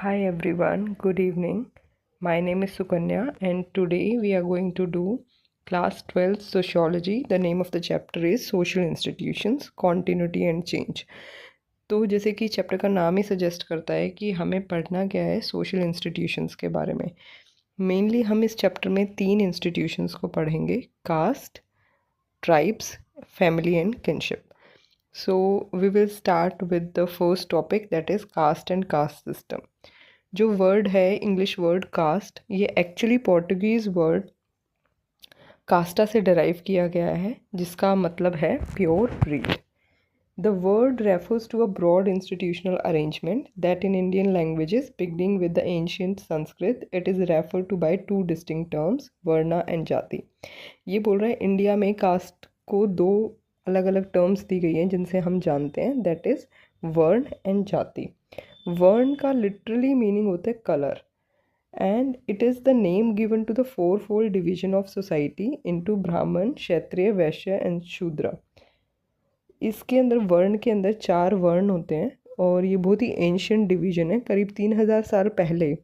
Hi everyone, good evening. My name is Sukanya and today we are going to do class 12 sociology. The name of the chapter is social institutions, continuity and change. तो जैसे कि chapter का नाम ही suggest करता है कि हमें पढ़ना क्या है सोशल इंस्टीट्यूशंस के बारे में। मेनली हम इस चैप्टर में 3 इंस्टीट्यूशंस को पढ़ेंगे, caste, tribes, family and kinship. So we will start with the first topic, that is caste and caste system. जो वर्ड है इंग्लिश वर्ड कास्ट, ये एक्चुअली पोर्टुगीज़ वर्ड कास्टा से डिराइव किया गया है जिसका मतलब है pure breed. The word refers to a broad institutional arrangement that in Indian languages beginning with the ancient Sanskrit it is refer to by 2 distinct terms, varna and jati. ये बोल रहा है इंडिया में कास्ट को 2 अलग अलग टर्म्स दी गई हैं जिनसे हम जानते हैं, दैट इज़ वर्ण एंड जाति. वर्ण का लिटरली मीनिंग होता है colour and it is the name given to the 4-fold division of society into Brahmin, Kshatriya, Vysya and शूद्र. इसके अंदर वर्ण के अंदर 4 वर्ण होते हैं और ये बहुत ही एंशियंट डिवीजन है. करीब 3000 साल पहले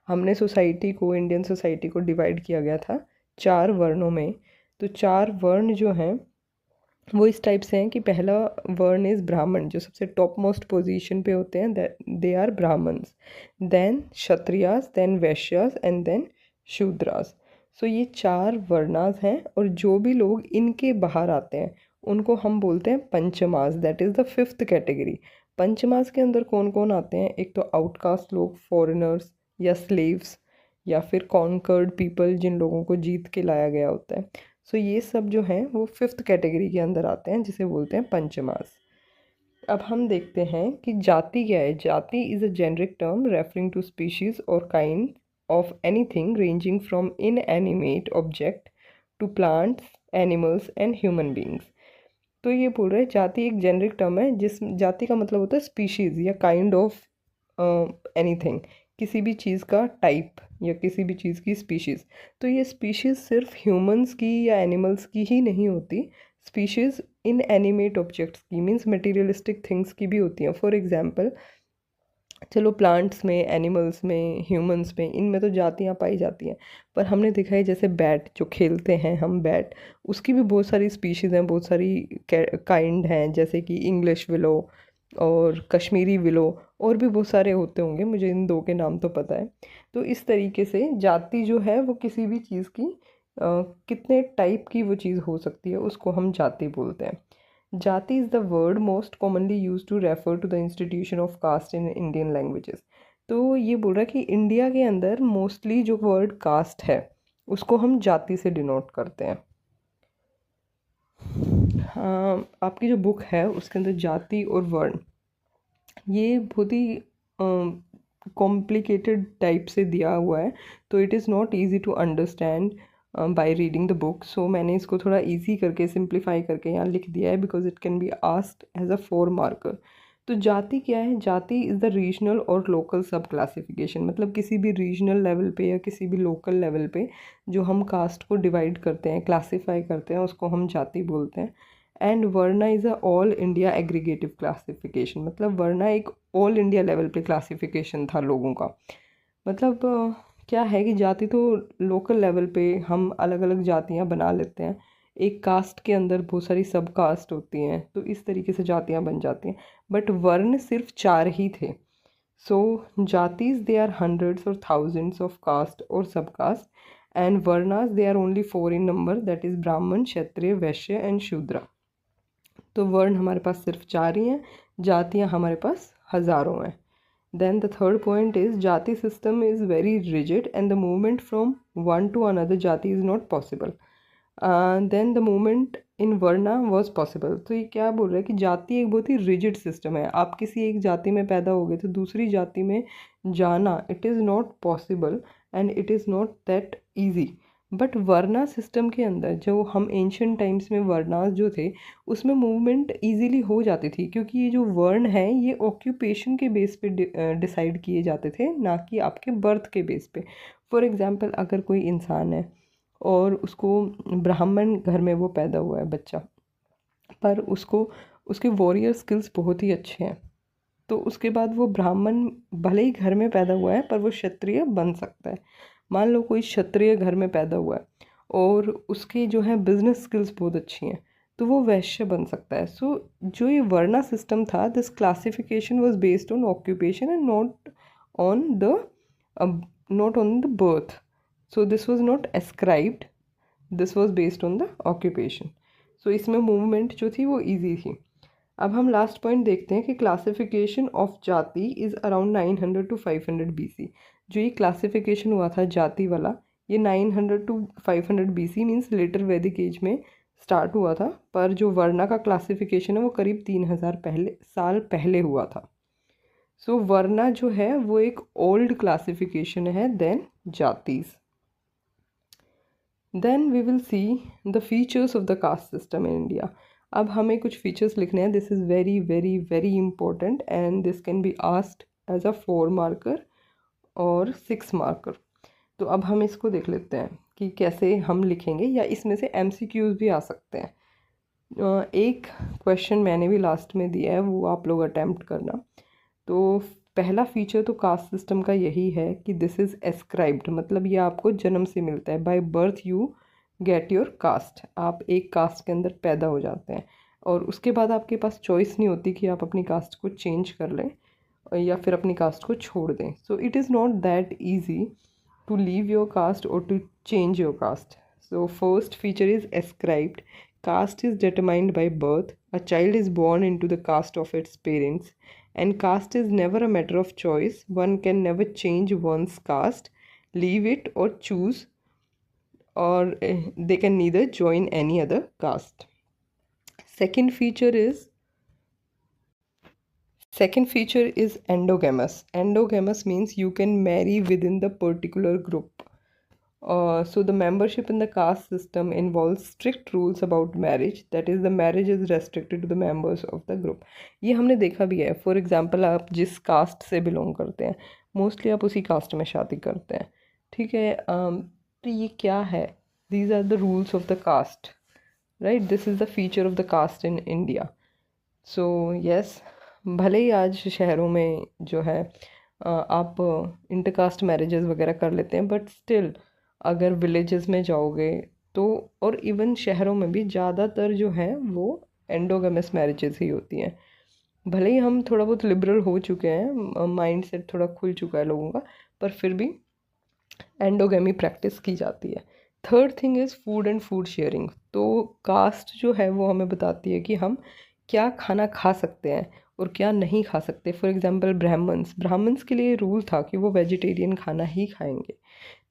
हमने सोसाइटी को, इंडियन सोसाइटी को डिवाइड किया गया था 4 वर्णों में. तो 4 वर्ण जो हैं वो इस टाइप से हैं कि पहला वर्ण इज़ ब्राह्मण, जो सबसे टॉप मोस्ट पोजीशन पे होते हैं, they are Brahmans. Then Kshatriyas, then Vaishyas and then Shudras. So ये 4 वर्णास हैं और जो भी लोग इनके बाहर आते हैं उनको हम बोलते हैं Panchamas, that is the 5th category. Panchamas के अंदर कौन कौन आते हैं? एक तो आउटकास्ट लोग, फॉरेनर्स या स्लेव्स या फिर कॉन्कर्ड पीपल, जिन लोगों को जीत के लाया गया होता है. सो ये सब जो हैं वो 5th कैटेगरी के अंदर आते हैं जिसे बोलते हैं पंचमास. अब हम देखते हैं कि जाति क्या है. Jati is a generic term referring to species और kind of anything ranging from inanimate object to plants, animals and human beings. तो ये बोल रहे हैं जाति एक जेनरिक टर्म है, जिस जाति का मतलब होता है स्पीशीज़ या काइंड ऑफ एनीथिंग, किसी भी चीज़ का टाइप या किसी भी चीज़ की स्पीशीज़. तो ये स्पीशीज़ सिर्फ ह्यूमंस की या एनिमल्स की ही नहीं होती, स्पीशीज़ इन एनिमेट ऑब्जेक्ट्स की, मीन्स मटेरियलिस्टिक थिंग्स की भी होती हैं. फॉर एग्जांपल, चलो प्लांट्स में, एनिमल्स में, ह्यूमंस में, इनमें तो जातियाँ पाई जाती हैं, पर हमने देखा है जैसे बैट जो खेलते हैं हम, बैट, उसकी भी बहुत सारी स्पीशीज़ हैं, बहुत सारी काइंड हैं, जैसे कि इंग्लिश विलो और कश्मीरी विलो, और भी बहुत सारे होते होंगे, मुझे इन 2 के नाम तो पता है. तो इस तरीके से जाति जो है वो किसी भी चीज़ की कितने टाइप की वो चीज़ हो सकती है उसको हम जाति बोलते हैं. Jati is the word most commonly use to refer to the institution of caste in Indian languages. तो ये बोल रहा है कि इंडिया के अंदर मोस्टली जो वर्ड कास्ट है उसको हम जाति से डिनोट करते हैं. हाँ, आपकी जो बुक है उसके अंदर जाति और वर्ण ये बहुत ही कॉम्प्लिकेटेड टाइप से दिया हुआ है, तो it is not easy to understand by reading the book. So मैंने इसको थोड़ा इजी करके, सिंप्लीफाई करके यहाँ लिख दिया है because it can be asked as a 4 marker. तो जाति क्या है? जाति इज़ द रीजनल और लोकल सब क्लासिफिकेशन, मतलब किसी भी रीजनल लेवल पे या किसी भी लोकल लेवल पे जो हम कास्ट को डिवाइड करते हैं, क्लासीफाई करते हैं, उसको हम जाति बोलते हैं. And varna is a all India aggregative classification, मतलब वर्ना एक ऑल इंडिया लेवल पे क्लासिफिकेशन था लोगों का. मतलब क्या है कि जाति तो लोकल लेवल पे हम अलग अलग जातियाँ बना लेते हैं, एक कास्ट के अंदर बहुत सारी सब कास्ट होती हैं, तो इस तरीके से जातियाँ बन जाती हैं. बट वर्ण सिर्फ 4 ही थे. So jatis they are hundreds और थाउजेंड्स ऑफ कास्ट और sub caste, and varnas they are only 4 in number, that is Brahmin, Kshatriya, Vysya and शूद्र. तो वर्ण हमारे पास सिर्फ 4 ही हैं, जातियाँ हमारे पास हज़ारों हैं. Then the third point is jati system is very rigid and the movement from one to another jati is not possible. Then the movement in varna was possible. तो ये क्या बोल रहा है कि जाति एक बहुत ही रिजिड सिस्टम है. आप किसी एक जाति में पैदा हो गए तो दूसरी जाति में जाना it is not possible and it is not that easy. But varna system के अंदर जो हम एंशियंट टाइम्स में वर्नास जो थे उसमें मूवमेंट ईजीली हो जाती थी, क्योंकि ये जो वर्ण हैं ये ऑक्यूपेशन के बेस पे डिसाइड किए जाते थे, ना कि आपके बर्थ के बेस पे. फॉर एग्जांपल, अगर कोई इंसान है और उसको ब्राह्मण घर में वो पैदा हुआ है बच्चा, पर उसको उसके वॉरियर स्किल्स बहुत ही अच्छे हैं, तो उसके बाद वो ब्राह्मण भले ही घर में पैदा हुआ है पर वो क्षत्रिय बन सकता है। मान लो कोई क्षत्रिय घर में पैदा हुआ है और उसकी जो है बिजनेस स्किल्स बहुत अच्छी हैं, तो वो वैश्य बन सकता है। सो जो ये वर्णा सिस्टम था, this classification was based on occupation and on the not on the birth. So this was not ascribed, this was based on the occupation. So इसमें मूवमेंट जो थी वो ईजी थी. अब हम लास्ट पॉइंट देखते हैं कि क्लासिफिकेशन ऑफ जाति इज़ अराउंड 900 to 500 BC. जो ये क्लासिफिकेशन हुआ था जाति वाला, ये 900 to 500 BC मीन्स लेटर वैदिक एज में स्टार्ट हुआ था, पर जो वर्णा का क्लासिफिकेशन है वो करीब 3000 साल पहले हुआ था. सो वर्णा जो है वो एक ओल्ड क्लासिफिकेशन है than jatis. Then we will see the features of the caste system in India. अब हमें कुछ फीचर्स लिखने हैं. This is very very very important and this can be asked as a 4 marker और 6 मार्कर. तो अब हम इसको देख लेते हैं कि कैसे हम लिखेंगे, या इसमें से MCQs भी आ सकते हैं. एक क्वेश्चन मैंने भी लास्ट में दिया है, वो आप लोग अटैम्प्ट करना. तो पहला फीचर तो कास्ट सिस्टम का यही है कि दिस इज़ एस्क्राइब्ड, मतलब ये आपको जन्म से मिलता है. By birth you get your cast, आप एक कास्ट के अंदर पैदा हो जाते हैं और उसके बाद आपके पास चॉइस नहीं होती कि आप अपनी कास्ट को चेंज कर लें या फिर अपनी कास्ट को छोड़ दें. So it is not that easy to leave your caste और to change your caste. So first feature is ascribed. Caste is determined by birth. A child is born into the caste of its parents, and caste is never a matter of choice. One can never change one's caste, leave it, or choose, or they can neither join any other caste. Second feature is endogamous. Endogamous means you can marry within the particular group. So the membership in the caste system involves strict rules about marriage. That is, the marriage is restricted to the members of the group. ये हमने देखा भी है. For example, आप जिस cast से belong करते हैं मोस्टली आप उसी कास्ट में शादी करते हैं. ठीक है. तो ये क्या है? These are the rules of the caste, right? This is the feature of the caste in India. So yes, भले ही आज शहरों में जो है आप इंटरकास्ट मैरिजेस वगैरह कर लेते हैं, बट स्टिल अगर विलेजेस में जाओगे तो, और इवन शहरों में भी ज़्यादातर जो है वो एंडोगेमस मैरिजेस ही होती हैं. भले ही हम थोड़ा बहुत लिबरल हो चुके हैं, माइंड सेट थोड़ा खुल चुका है लोगों का, पर फिर भी एंडोगेमी प्रैक्टिस की जाती है. Third thing is food and food sharing. तो कास्ट जो है वो हमें बताती है कि हम क्या खाना खा सकते हैं और क्या नहीं खा सकते. फॉर एग्जांपल ब्राह्मण्स के लिए रूल था कि वो वेजिटेरियन खाना ही खाएंगे.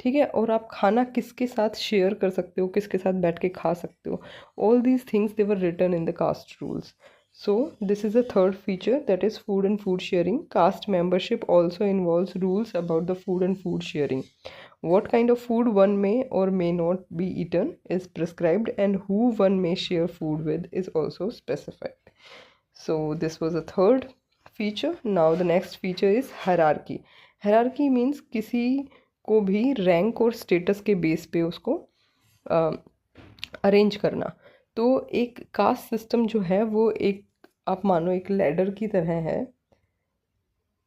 ठीक है. और आप खाना किसके साथ शेयर कर सकते हो, किसके साथ बैठ के खा सकते हो, all these things they were written in the caste rules. So this is the third feature, that is food and food sharing. Caste membership also involves rules about the food and food sharing. What kind of food one may or may not be eaten is prescribed, and who one may share food with is also specified. So this was the third feature. Now the next feature is hierarchy. Hierarchy means किसी को भी rank और status के base पे उसको arrange करना. तो एक कास्ट सिस्टम जो है वो एक, आप मानो एक लैडर की तरह है.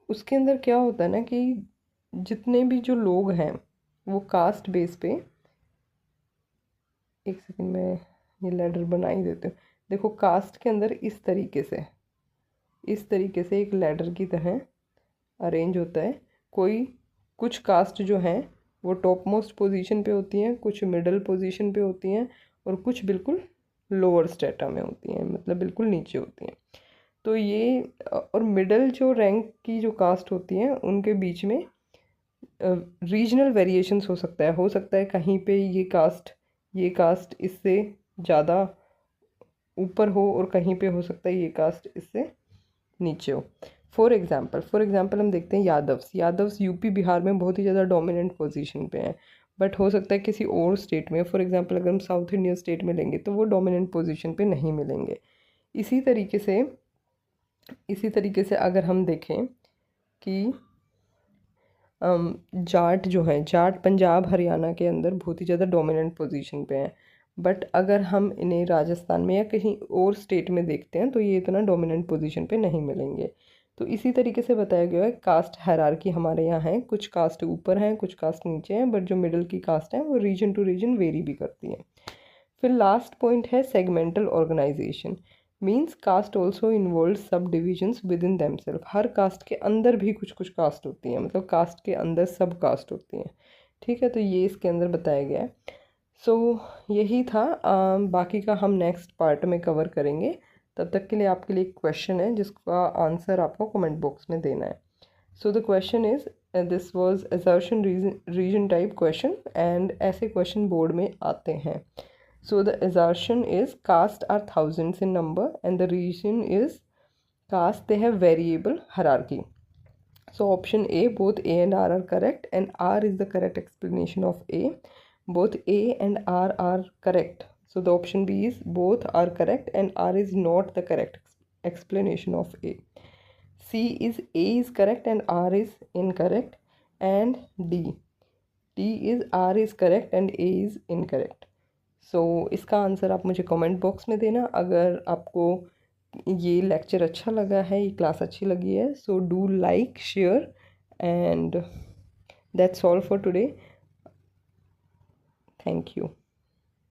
उसके अंदर क्या होता है ना कि जितने भी जो लोग हैं वो कास्ट बेस पे, एक सेकंड में ये लैडर बना ही देते हूँ. देखो कास्ट के अंदर इस तरीके से एक लैडर की तरह अरेंज होता है. कुछ कास्ट जो हैं वो टॉप मोस्ट पोजीशन पे होती हैं, कुछ मिडल पोजीशन पे होती हैं और कुछ बिल्कुल लोअर स्टेटा में होती हैं, मतलब बिल्कुल नीचे होती हैं. तो ये और मिडल जो रैंक की जो कास्ट होती हैं उनके बीच में रीजनल वेरिएशंस हो सकता है कहीं पे ये कास्ट इससे ज़्यादा ऊपर हो और कहीं पे हो सकता है ये कास्ट इससे नीचे हो. फॉर एग्जांपल हम देखते हैं यादव्स यूपी बिहार में बहुत ही ज़्यादा डोमिनेंट पोजीशन पे हैं, बट हो सकता है किसी और स्टेट में, फॉर एग्जांपल अगर हम साउथ इंडियन स्टेट में लेंगे तो वो डोमिनेंट पोजीशन पे नहीं मिलेंगे. इसी तरीके से अगर हम देखें कि जाट पंजाब हरियाणा के अंदर बहुत ही ज़्यादा डोमिनेंट पोजीशन पे हैं, बट अगर हम इन्हें राजस्थान में या कहीं और स्टेट में देखते हैं तो ये इतना डोमिनेंट पोजीशन पे नहीं मिलेंगे. तो इसी तरीके से बताया गया है कास्ट हायरार्की हमारे यहाँ है, कुछ कास्ट ऊपर हैं कुछ कास्ट नीचे हैं, बट जो मिडिल की कास्ट है वो रीजन टू रीजन वेरी भी करती है। फिर लास्ट पॉइंट है segmental organisation, means caste also involve subdivisions within themself. हर कास्ट के अंदर भी कुछ कुछ कास्ट होती हैं, मतलब कास्ट के अंदर सब कास्ट होती हैं, ठीक है। तो ये इसके अंदर बताया गया है। सो यही था, बाकी का हम नेक्स्ट पार्ट में कवर करेंगे। तब तक के लिए आपके लिए एक क्वेश्चन है जिसका आंसर आपको कमेंट बॉक्स में देना है। So the question is, this was assertion reason type question, and ऐसे क्वेश्चन बोर्ड में आते हैं। So the assertion is caste are thousands in number and the region is caste they have variable hierarchy. So option A, both A and R are correct, and R is the correct explanation of A. Both A and R are correct. So the option B is both are correct and R is not the correct explanation of A. C is A is correct and R is incorrect, and D is R is correct and A is incorrect. सो इसका answer आप मुझे comment box में देना। अगर आपको ये lecture अच्छा लगा है, ये क्लास अच्छी लगी है, so do like, share, and that's all for today. Thank you.